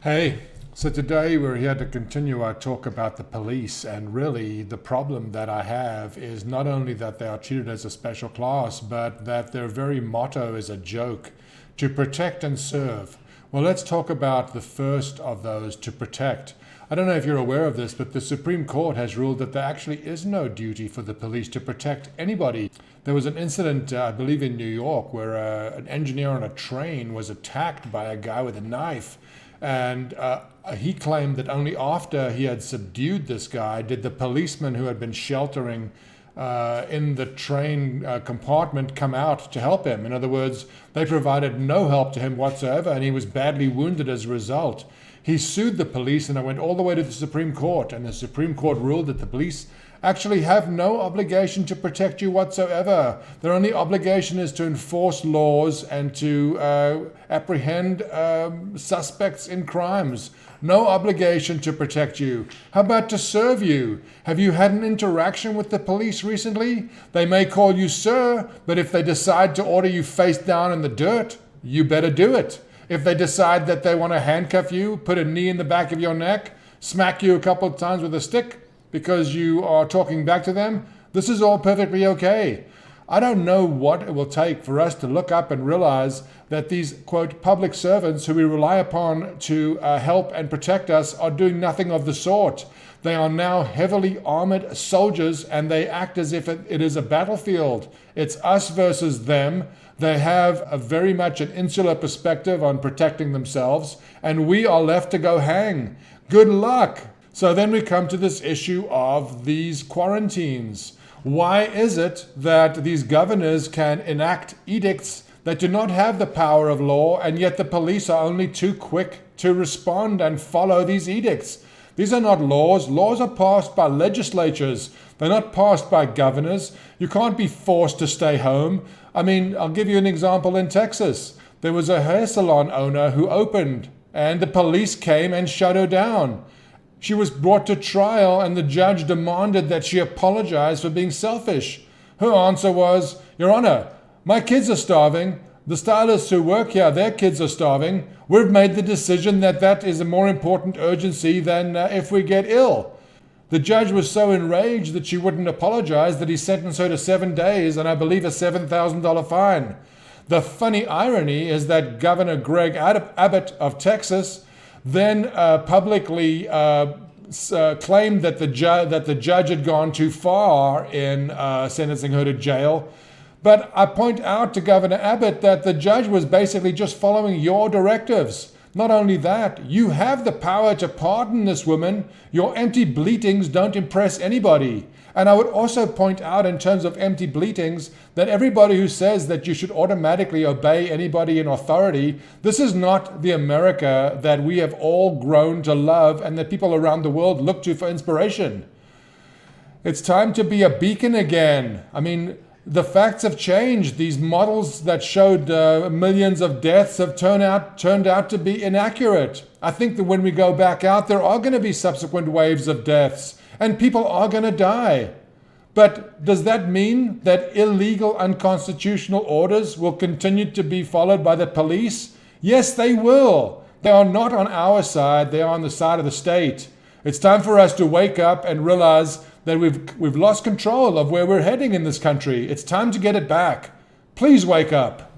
Hey, so today we're here to continue our talk about the police, and really the problem that I have is not only that they are treated as a special class, but that their very motto is a joke: to protect and serve. Well, let's talk about the first of those, to protect. I don't know if you're aware of this, but the Supreme Court has ruled that there actually is no duty for the police to protect anybody. There was an incident, I believe, in New York where an engineer on a train was attacked by a guy with a knife. And he claimed that only after he had subdued this guy did the policeman who had been sheltering in the train compartment come out to help him. In other words, they provided no help to him whatsoever, and he was badly wounded as a result. He sued the police, and it went all the way to the Supreme Court, and the Supreme Court ruled that the police actually have no obligation to protect you whatsoever. Their only obligation is to enforce laws and to apprehend suspects in crimes. No obligation to protect you. How about to serve you? Have you had an interaction with the police recently? They may call you sir, but if they decide to order you face down in the dirt, you better do it. If they decide that they want to handcuff you, put a knee in the back of your neck, smack you a couple of times with a stick because you are talking back to them, this is all perfectly okay. I don't know what it will take for us to look up and realize that these, quote, public servants who we rely upon to help and protect us are doing nothing of the sort. They are now heavily armored soldiers, and they act as if it is a battlefield. It's us versus them. They have a very much an insular perspective on protecting themselves, and we are left to go hang. Good luck. So then we come to this issue of these quarantines. Why is it that these governors can enact edicts that do not have the power of law, and yet the police are only too quick to respond and follow these edicts? These are not laws. Laws are passed by legislatures. They're not passed by governors. You can't be forced to stay home. I mean, I'll give you an example in Texas. There was a hair salon owner who opened, and the police came and shut her down. She was brought to trial, and the judge demanded that she apologize for being selfish. Her answer was, "Your Honor, my kids are starving. The stylists who work here, their kids are starving. We've made the decision that that is a more important urgency than if we get ill." The judge was so enraged that she wouldn't apologize that he sentenced her to 7 days and I believe a $7,000 fine. The funny irony is that Governor Greg Abbott of Texas then publicly claimed that the judge had gone too far in sentencing her to jail. But I point out to Governor Abbott that the judge was basically just following your directives. Not only that, you have the power to pardon this woman. Your empty bleatings don't impress anybody. And I would also point out, in terms of empty bleatings, that everybody who says that you should automatically obey anybody in authority, this is not the America that we have all grown to love and that people around the world look to for inspiration. It's time to be a beacon again. I mean, the facts have changed. These models that showed millions of deaths have turned out to be inaccurate. I think that when we go back out, there are going to be subsequent waves of deaths, and people are going to die. But does that mean that illegal, unconstitutional orders will continue to be followed by the police? Yes, they will. They are not on our side. They are on the side of the state. It's time for us to wake up and realize that we've lost control of where we're heading in this country. It's time to get it back. Please wake up.